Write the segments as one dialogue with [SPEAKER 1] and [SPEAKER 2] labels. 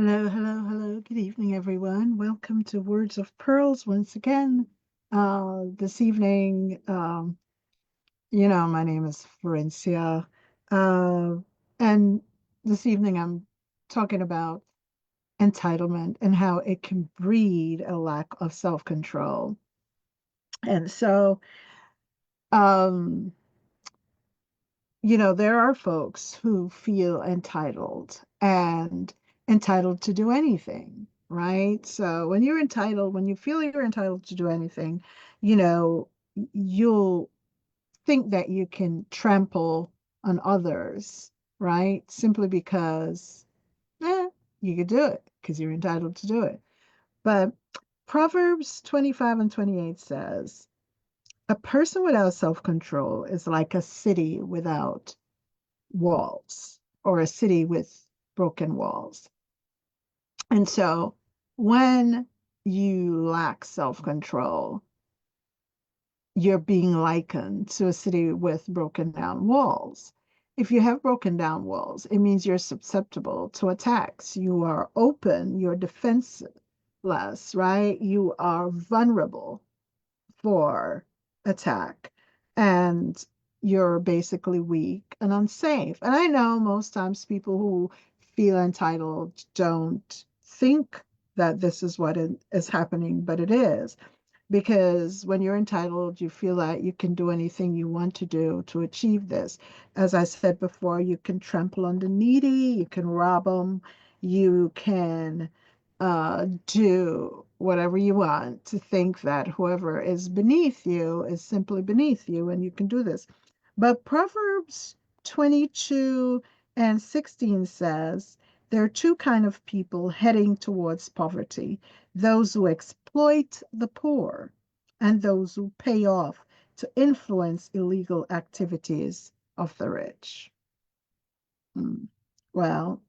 [SPEAKER 1] Hello, hello, hello. Good evening, everyone. Welcome to Words of Pearls once again. This evening, my name is Florencia. Uh, and this evening, I'm talking about entitlement and how it can breed a lack of self-control. And so, um, there are folks who feel entitled to do anything, right? So when you feel you're entitled to do anything, you know, you'll think that you can trample on others, right? Simply because, you could do it because you're entitled to do it. But Proverbs 25 and 28 says, a person without self-control is like a city without walls or a city with broken walls. And so when you lack self control, you're being likened to a city with broken down walls. If you have broken down walls, it means you're susceptible to attacks. You are open, you're defenseless, right? You are vulnerable for attack and you're basically weak and unsafe. And I know most times people who feel entitled don't think that this is what is happening, but it is. Because when you're entitled, you feel that you can do anything you want to do to achieve this. As I said before, you can trample on the needy, you can rob them, you can do whatever you want to think that whoever is beneath you is simply beneath you, and you can do this. But Proverbs 22 and 16 says there are two kind of people heading towards poverty: those who exploit the poor and those who pay off to influence illegal activities of the rich. Hmm. Well,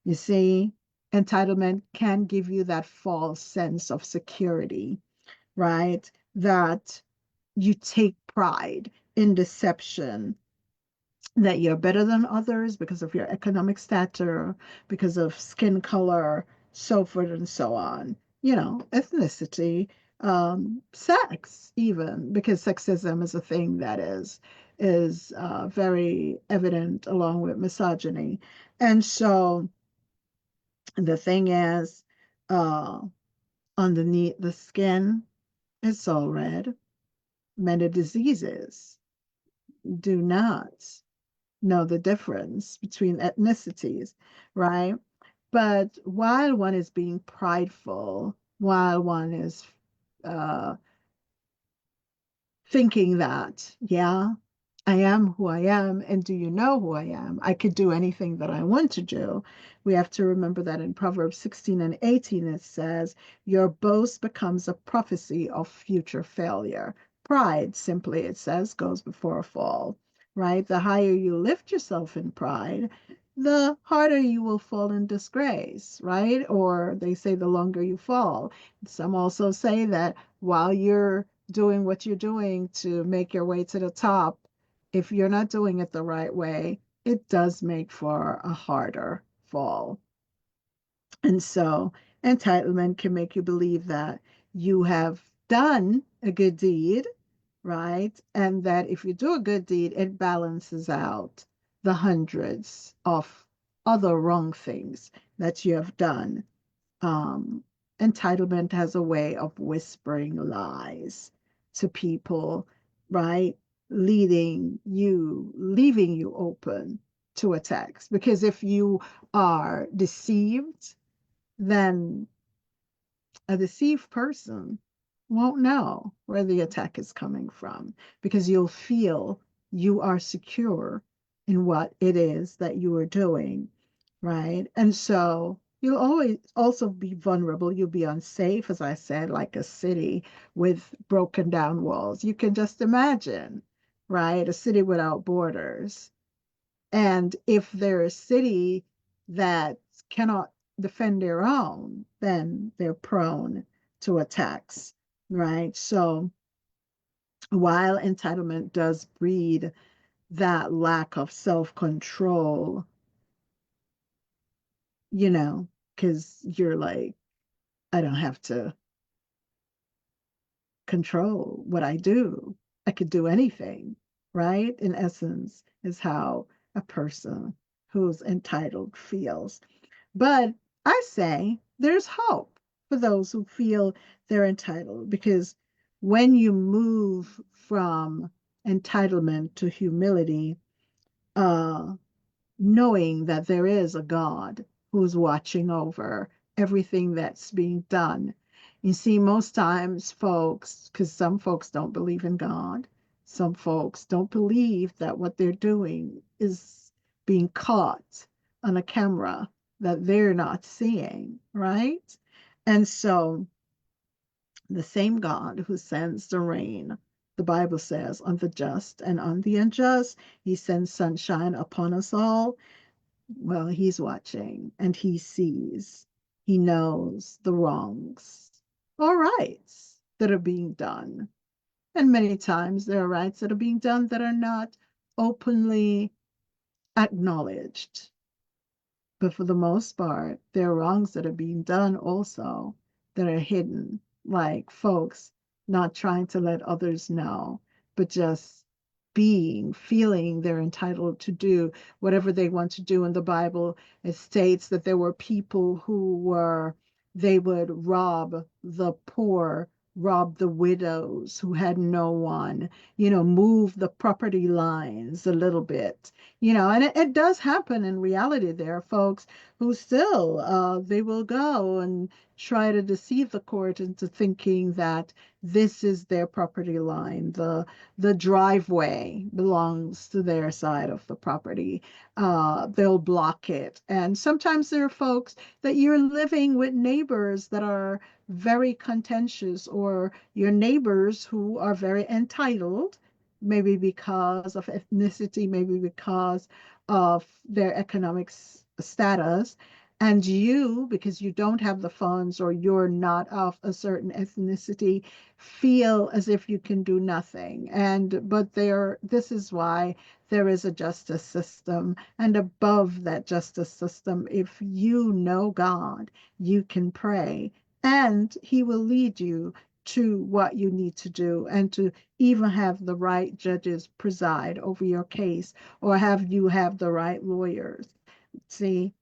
[SPEAKER 1] you see, entitlement can give you that false sense of security, right? That you take pride in deception, that you're better than others because of your economic stature, because of skin color, so forth and so on. Ethnicity, sex, even because sexism is a thing that is very evident along with misogyny. And so the thing is, uh, underneath the skin, it's all red. Many diseases do not know the difference between ethnicities, right? But while one is being prideful, while one is uh, thinking that, yeah, I am who I am, and do you know who I am? I could do anything that I want to do. We have to remember that in Proverbs 16 and 18, it says, your boast becomes a prophecy of future failure. Pride, simply, it says, goes before a fall, right? The higher you lift yourself in pride, the harder you will fall in disgrace, right? Or they say the longer you fall. Some also say that while you're doing what you're doing to make your way to the top, if you're not doing it the right way, it does make for a harder fall. And so entitlement can make you believe that you have done a good deed, right? And that if you do a good deed, it balances out the hundreds of other wrong things that you have done. um, Entitlement has a way of whispering lies to people, right? Leaving you open to attacks. Because if you are deceived, then a deceived person won't know where the attack is coming from because you'll feel you are secure in what it is that you are doing, right? And so you'll always also be vulnerable. You'll be unsafe, as I said, like a city with broken down walls. You can just imagine, right? A city without borders. And if they're a city that cannot defend their own, then they're prone to attacks, right? So while entitlement does breed that lack of self control, you know, because you're like, I don't have to control what I do. I could do anything, right? In essence, is how a person who's entitled feels. But I say there's hope for those who feel they're entitled because when you move from entitlement to humility, uh, knowing that there is a God who's watching over everything that's being done. You see, most times, folks, because some folks don't believe in God, some folks don't believe that what they're doing is being caught on a camera that they're not seeing, right? And so the same God who sends the rain, the Bible says, on the just and on the unjust, he sends sunshine upon us all. Well, he's watching and he sees, he knows the wrongs or rights that are being done. And many times there are rights that are being done that are not openly acknowledged. But for the most part, there are wrongs that are being done also that are hidden, like folks not trying to let others know, but just being, feeling they're entitled to do whatever they want to do. In the Bible, it states that there were people who were, they would rob the poor, rob the widows who had no one, move the property lines a little bit, and it does happen in reality. There are folks who still, they will go and try to deceive the court into thinking that this is their property line. The driveway belongs to their side of the property. They'll block it. And sometimes there are folks that you're living with neighbors that are very contentious, or your neighbors who are very entitled, maybe because of ethnicity, maybe because of their economic status. And you, because you don't have the funds or you're not of a certain ethnicity, feel as if you can do nothing. But this is why there is a justice system. And above that justice system, if you know God, you can pray and he will lead you to what you need to do, and to even have the right judges preside over your case, or have the right lawyers. See,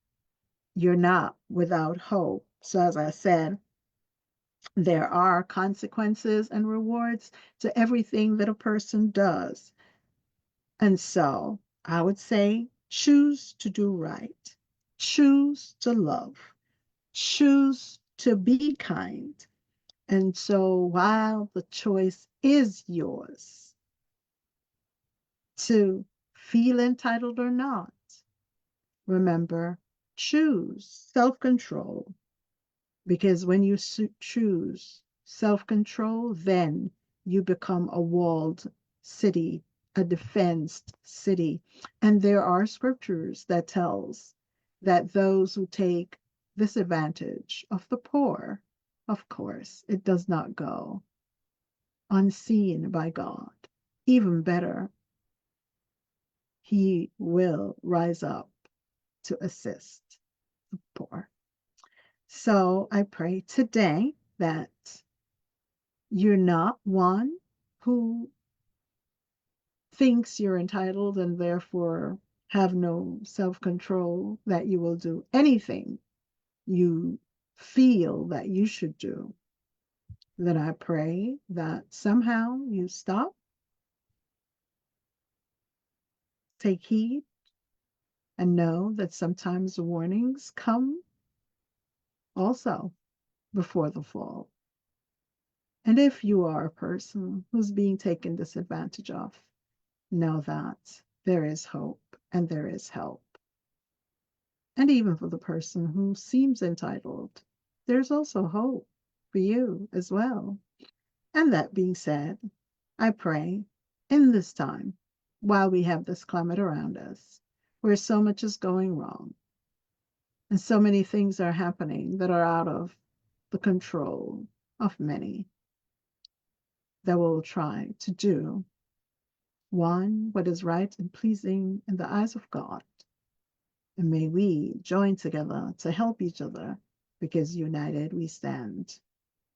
[SPEAKER 1] you're not without hope. So as I said, there are consequences and rewards to everything that a person does. And so I would say choose to do right, choose to love, choose to be kind. And so while the choice is yours to feel entitled or not, remember, choose self-control, because when you choose self-control, then you become a walled city, a defensed city. And there are scriptures that tells that those who take this advantage of the poor, of course, it does not go unseen by God. Even better, he will rise up to assist the poor. So I pray today that you're not one who thinks you're entitled and therefore have no self-control, that you will do anything you feel that you should do. Then I pray that somehow you stop, take heed, and know that sometimes warnings come also before the fall. And if you are a person who's being taken disadvantage of, know that there is hope and there is help. And even for the person who seems entitled, there's also hope for you as well. And that being said, I pray in this time, while we have this climate around us, where so much is going wrong, and so many things are happening that are out of the control of many, that will try to do one, what is right and pleasing in the eyes of God. And may we join together to help each other because united we stand,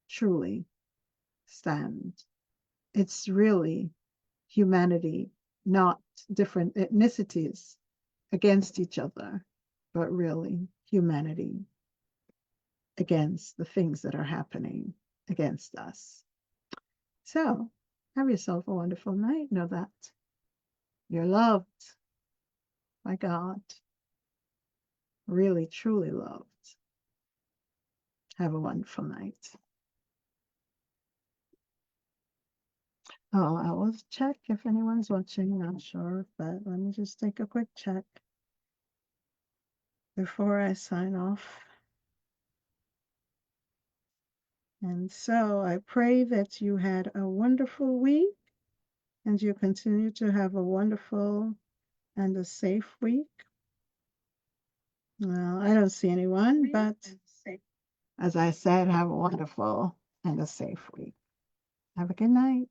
[SPEAKER 1] truly stand. It's really humanity, not different ethnicities against each other, but really humanity against the things that are happening against us. So, have yourself a wonderful night. Know that you're loved by God, really, truly loved. Have a wonderful night. Oh, I will check if anyone's watching. Not sure, but let me just take a quick check before I sign off. And so I pray that you had a wonderful week and you continue to have a wonderful and a safe week. Well, I don't see anyone, but as I said, have a wonderful and a safe week. Have a good night.